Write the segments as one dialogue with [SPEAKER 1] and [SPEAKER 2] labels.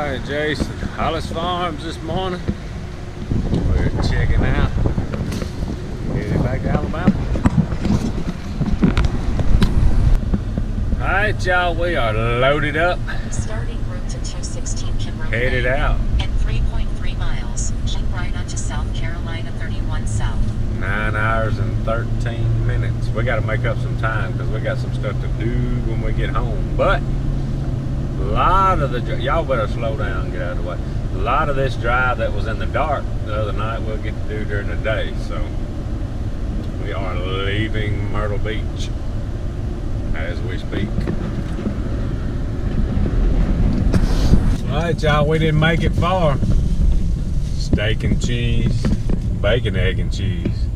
[SPEAKER 1] Alright, Jason, Hollis Farms this morning. We're checking out. Headed back to Alabama. Alright, y'all, we are loaded up.
[SPEAKER 2] Starting route to 216 Kimbrough
[SPEAKER 1] Headed out.
[SPEAKER 2] At 3.3 miles. Keep right onto South Carolina 31 South.
[SPEAKER 1] 9 hours and 13 minutes. We got to make up some time because we got some stuff to do when we get home. But a lot of the, y'all better slow down and get out of the way. A lot of this drive that was in the dark the other night we'll get to do during the day. So we are leaving Myrtle Beach as we speak. Alright, y'all, we didn't make it far. Steak and cheese, bacon, egg and cheese.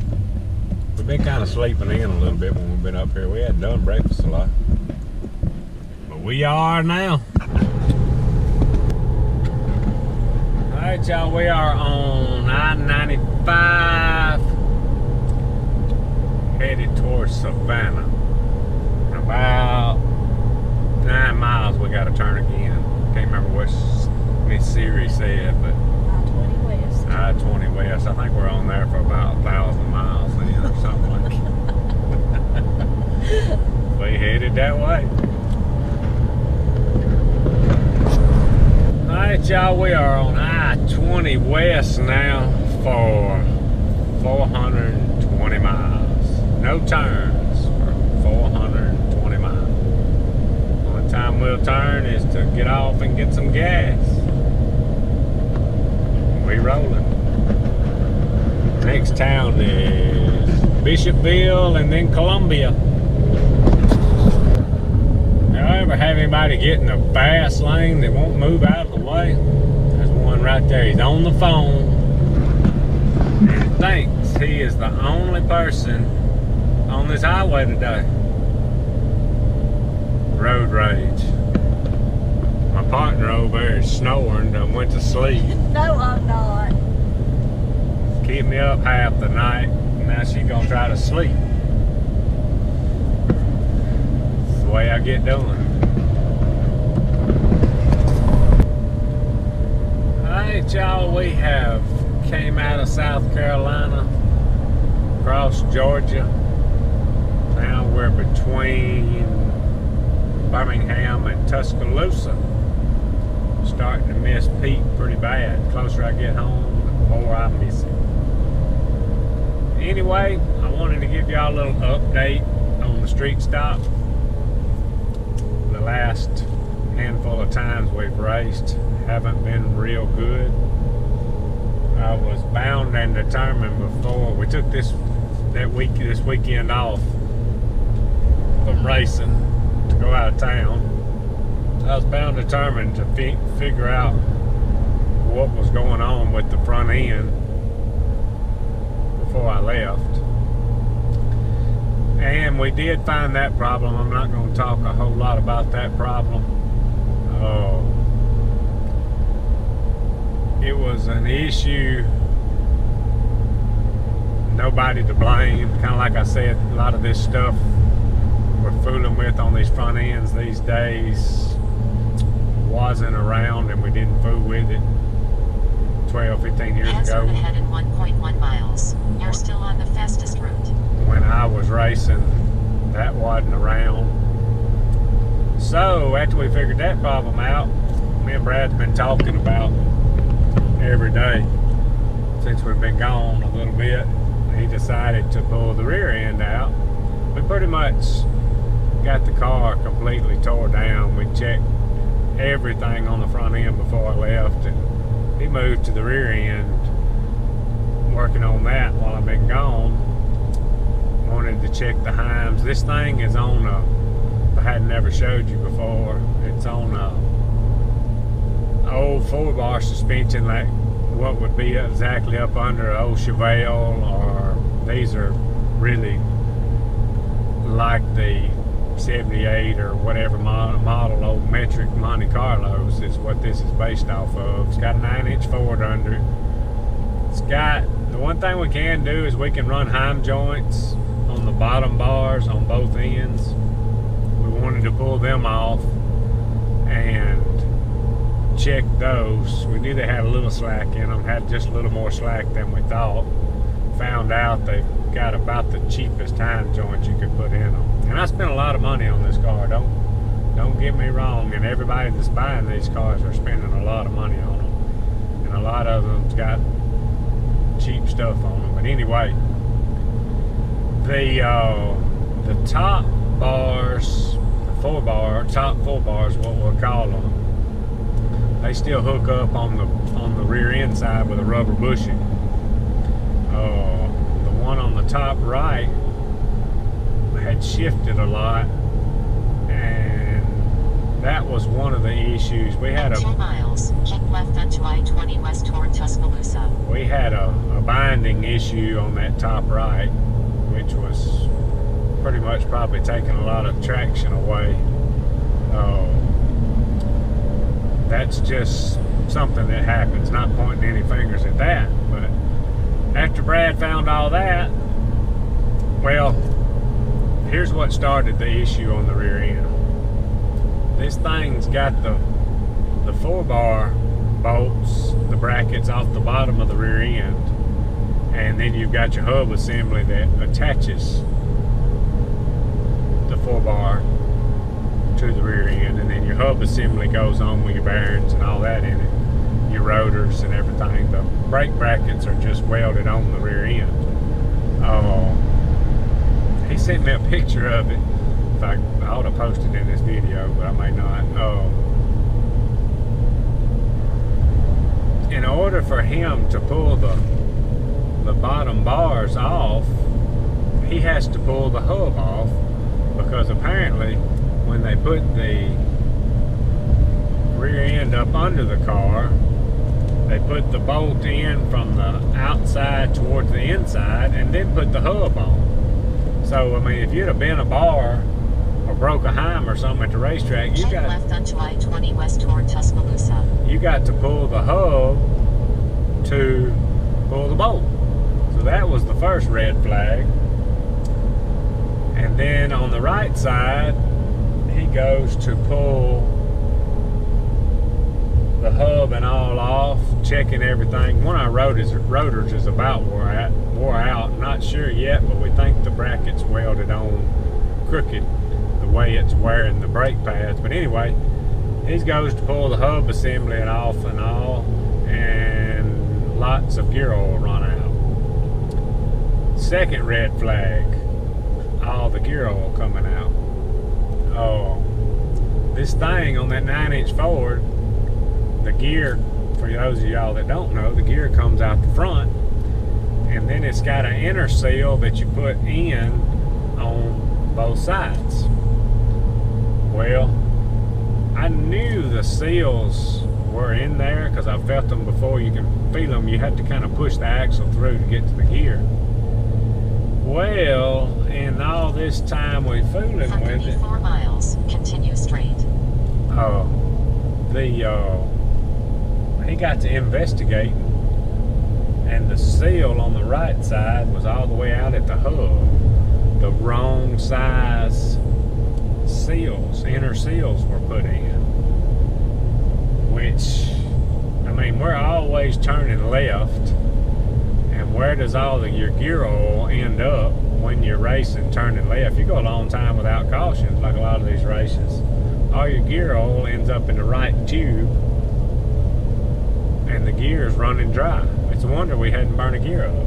[SPEAKER 1] We've been kind of sleeping in a little bit when we've been up here. We hadn't done breakfast a lot. But we are now. Alright, y'all, we are on I-95 headed towards Savannah. About 9 miles we got to turn again. Can't remember what Miss Siri said, but
[SPEAKER 3] I-20 West.
[SPEAKER 1] I-20 West. I think we're on there for about 1,000 miles then or something like that. We headed that way. Alright, y'all, we are on I-20 West now for 420 miles. No turns for 420 miles. Only time we'll turn is to get off and get some gas. We rolling. Next town is Bishopville and then Columbia. Now, ever have anybody get in the fast lane that won't move out of the way? There's one right there. He's on the phone and thinks he is the only person on this highway today. Road rage. My partner over there is snoring and went to sleep.
[SPEAKER 3] No, I'm not.
[SPEAKER 1] Keep me up half the night. Now she's gonna try to sleep. It's the way I get doing. Alright, y'all, we have came out of South Carolina, across Georgia. Now we're between Birmingham and Tuscaloosa. Starting to miss Pete pretty bad. The closer I get home, the more I miss him. Anyway, I wanted to give y'all a little update on the street stop. The last handful of times we've raced haven't been real good. I was bound and determined before we took this weekend off from racing to go out of town. I was bound and determined to figure out what was going on with the front end before I left. And we did find that problem. I'm not going to talk a whole lot about that problem. It was an issue, nobody to blame. Kind of like I said, a lot of this stuff we're fooling with on these front ends these days wasn't around, and we didn't fool with it 12, 15 years ago.
[SPEAKER 2] Ahead in 1.1 miles. You're still on the fastest route.
[SPEAKER 1] When I was racing, that wasn't around. So after we figured that problem out, me and Brad's been talking about every day since we've been gone a little bit. He decided to pull the rear end out. We pretty much got the car completely tore down. We checked everything on the front end before I left, and he moved to the rear end, working on that while I've been gone. Wanted to check the Heims. This thing is on a, if I hadn't ever showed you before, it's on a old 4-bar suspension, like what would be exactly up under an old Chevelle, or these are really like the 78 or whatever model old metric Monte Carlos is what this is based off of. It's got a 9-inch Ford under it. It's got, the one thing we can do is we can run Heim joints on the bottom bars on both ends. We wanted to pull them off and checked those. We knew they had a little slack in them, had just a little more slack than we thought. Found out they've got about the cheapest time joints you could put in them. And I spent a lot of money on this car. Don't get me wrong. And everybody that's buying these cars are spending a lot of money on them. And a lot of them's got cheap stuff on them. But anyway, the top bars, top four bars, what we'll call them, they still hook up on the rear end side with a rubber bushing. The one on the top right had shifted a lot, and that was one of the issues. We had
[SPEAKER 2] 2 miles, keep left onto I-20 west toward Tuscaloosa.
[SPEAKER 1] We had a binding issue on that top right, which was pretty much probably taking a lot of traction away. That's just something that happens, not pointing any fingers at that. But after Brad found all that, well, here's what started the issue on the rear end. This thing's got the 4-bar bolts, the brackets off the bottom of the rear end, and then you've got your hub assembly that attaches the 4-bar to the rear end, and then your hub assembly goes on with your bearings and all that in it, your rotors and everything. The brake brackets are just welded on the rear end. He sent me a picture of it. In fact, I ought to post it in this video, but I may not. In order for him to pull the bottom bars off, he has to pull the hub off, because apparently when they put the rear end up under the car, they put the bolt in from the outside towards the inside and then put the hub on. So, I mean, if you'd have been a bar or broke a heim or something at the racetrack, you got
[SPEAKER 2] left onto I-20 west toward Tuscaloosa.
[SPEAKER 1] You got to pull the hub to pull the bolt. So that was the first red flag. And then on the right side, he goes to pull the hub and all off, checking everything. One of our rotors is about wore out. Not sure yet, but we think the bracket's welded on crooked the way it's wearing the brake pads. But anyway, he goes to pull the hub assembly and off and all, and lots of gear oil run out. Second red flag, all the gear oil coming out. This thing on that 9-inch Ford, the gear, for those of y'all that don't know, the gear comes out the front, and then it's got an inner seal that you put in on both sides. Well, I knew the seals were in there because I felt them before. You can feel them. You had to kind of push the axle through to get to the gear. Well, in all this time we fooling with it,
[SPEAKER 2] 4 miles, continue straight.
[SPEAKER 1] He got to investigating, and the seal on the right side was all the way out at the hub. The wrong size seals, inner seals were put in, which, I mean, we're always turning left, and where does all of your gear oil end up when you're racing turning left? You go a long time without cautions, like a lot of these races. All your gear oil ends up in the right tube, and the gear is running dry. It's a wonder we hadn't burned a gear up.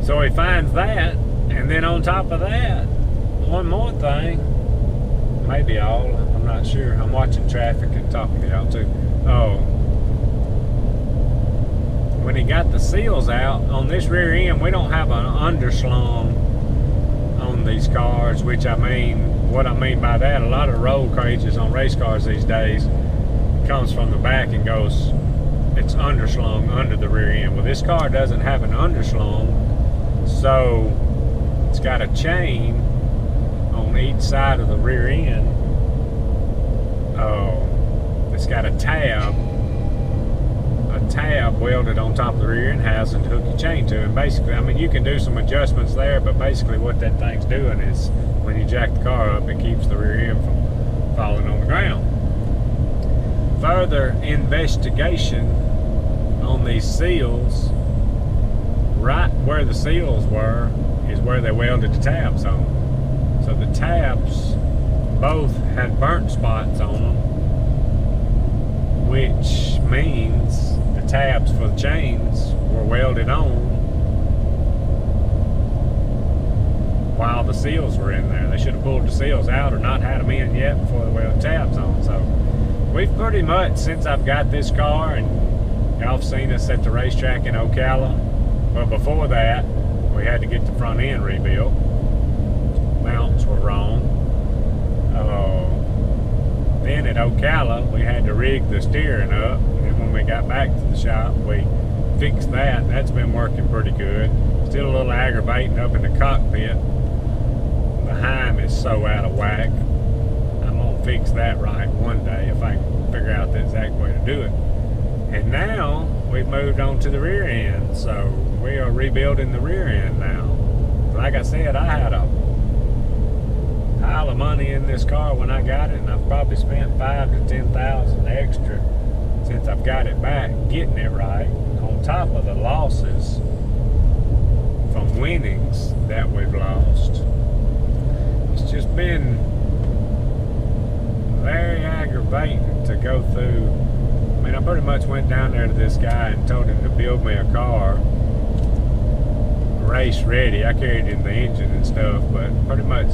[SPEAKER 1] So he finds that, and then on top of that, one more thing, maybe all, I'm not sure. I'm watching traffic and talking to y'all too. When he got the seals out, on this rear end, we don't have an underslung on these cars, which I mean, what I mean by that, a lot of roll cages on race cars these days comes from the back and goes, it's underslung under the rear end. Well, this car doesn't have an underslung, so it's got a chain on each side of the rear end. It's got a tab welded on top of the rear end housing to hook your chain to. And basically, I mean, you can do some adjustments there, but basically what that thing's doing is when you jack the car up, it keeps the rear end from falling on the ground. further investigation on these seals, right where the seals were is where they welded the tabs on. So the tabs both had burnt spots on them, which means the tabs for the chains were welded on while the seals were in there. They should have pulled the seals out or not had them in yet before they welded tabs on. So we've pretty much, since I've got this car, and y'all have seen us at the racetrack in Ocala, but before that we had to get the front end rebuilt. Mounts were wrong. Then at Ocala we had to rig the steering up, and when we got back to the shop we fixed that. That's been working pretty good. Still a little aggravating up in the cockpit. The heim is so out of whack. I'm gonna fix that right one day if I can figure out the exact way to do it. And now we've moved on to the rear end, so we are rebuilding the rear end now. Like I said, I had a pile of money in this car when I got it, and I've probably spent $5,000 to $10,000 extra since I've got it back, getting it right, on top of the losses from winnings that we've lost. It's just been very aggravating to go through. I mean, I pretty much went down there to this guy and told him to build me a car race ready. I carried in the engine and stuff, but pretty much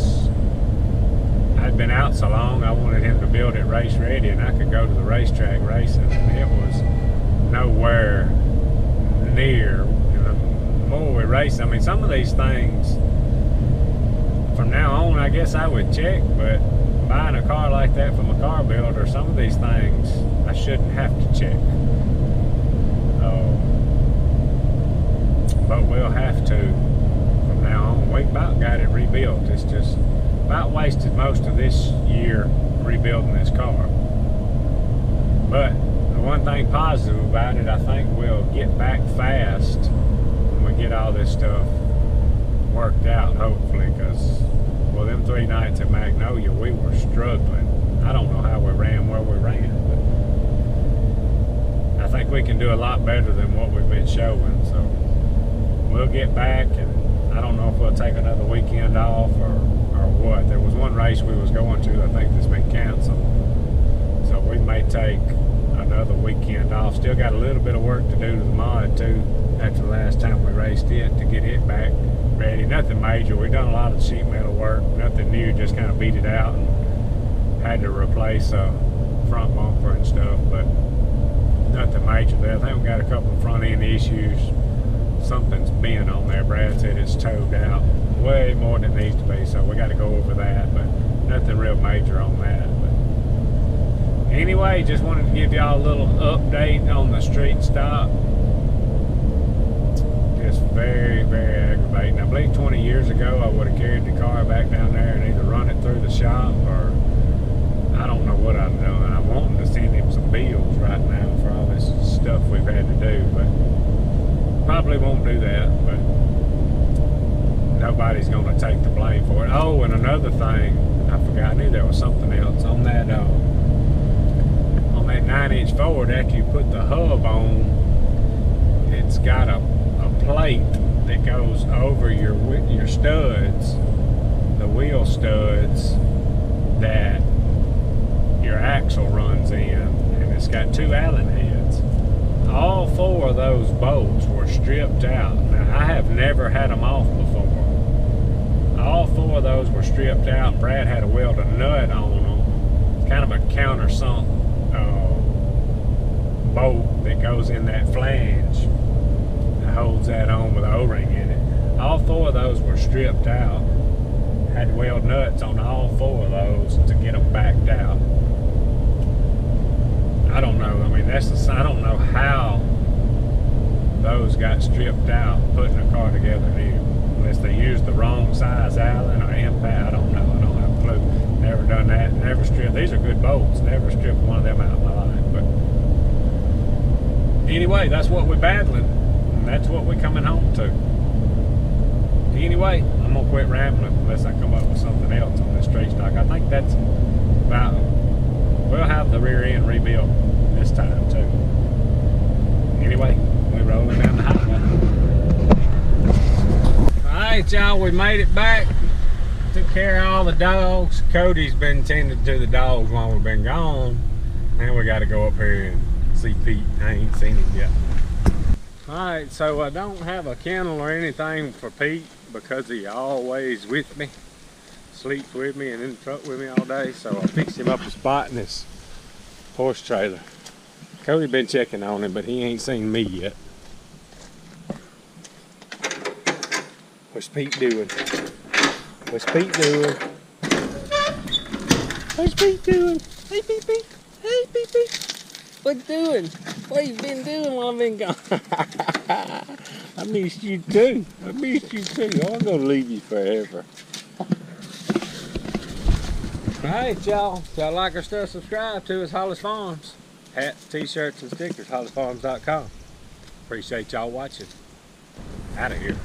[SPEAKER 1] I'd been out so long I wanted him to build it race ready and I could go to the racetrack racing. It was nowhere near. The more we race, I mean, some of these things from now on I guess I would check, but buying a car like that from a car builder, some of these things I shouldn't have to check. But we'll have to from now on. We about got it rebuilt. It's just about wasted most of this year rebuilding this car. But the one thing positive about it, I think we'll get back fast when we get all this stuff worked out, hopefully, because well, them 3 nights at Magnolia we were struggling. I don't know how we ran where we ran, but I think we can do a lot better than what we've been showing. So we'll get back, and I don't know if we'll take another weekend off or what. There was one race we was going to, I think, that's been canceled. So we may take another weekend off. Still got a little bit of work to do to the mod too after the last time we raced it to get it back ready. Nothing major. We've done a lot of sheet metal work. Nothing new, just kind of beat it out and had to replace a front bumper and stuff, but nothing major there. I think we got a couple of front end issues. Something's bent on there. Brad said it's towed out way more than it needs to be, so we got to go over that, but nothing real major on that. But anyway, just wanted to give y'all a little update on the street stop. Just very, very aggravating. I believe 20 years ago I would have carried the car back down there and either run it through the shop or I don't know what I've done. I'm wanting to send him some bills right now for all this stuff we've had to do, but probably won't do that. But nobody's going to take the blame for it. Oh, and another thing, I forgot, I knew there was something else on that 9-inch Ford. After you put the hub on, it's got a plate that goes over your studs, the wheel studs that your axle runs in, and it's got 2 Allen heads. All 4 of those bolts were stripped out. Now, I have never had them off before. All 4 of those were stripped out. Brad had to weld a nut on them. It's kind of a countersunk bolt that goes in that flange that holds that on with an O-ring in it. All 4 of those were stripped out. Had to weld nuts on all 4 of those to get them backed out. I don't know. I mean, I don't know how those got stripped out putting a car together new. Unless they used the wrong size Allen or impact. I don't know. I don't have a clue. Never done that. Never stripped. These are good bolts. Never stripped one of them out in my life. But anyway, that's what we're battling. And that's what we're coming home to. Anyway, I'm going to quit rambling unless I come up with something else on this straight stock. I think that's about, we'll have the rear end rebuilt this time too. Anyway, we're rolling down the highway. Alright y'all, we made it back. Took care of all the dogs. Cody's been tending to the dogs while we've been gone. Now we gotta go up here and see Pete. I ain't seen him yet. Alright, so I don't have a kennel or anything for Pete because he always with me. Sleeps with me and in the truck with me all day. So I fixed him up a spot in this horse trailer. Cody been checking on him, but he ain't seen me yet. What's Pete doing? What's Pete doing? What's Pete doing? Hey, Pete, Pete. Hey, Pete, Pete. What you doing? What you been doing while I've been gone? I missed you too. I missed you too. I'm gonna leave you forever. Alright, y'all. If y'all like our stuff, subscribe to us, Hollis Farms. Hats, t-shirts, and stickers, hollisfarms.com. Appreciate y'all watching. Out of here.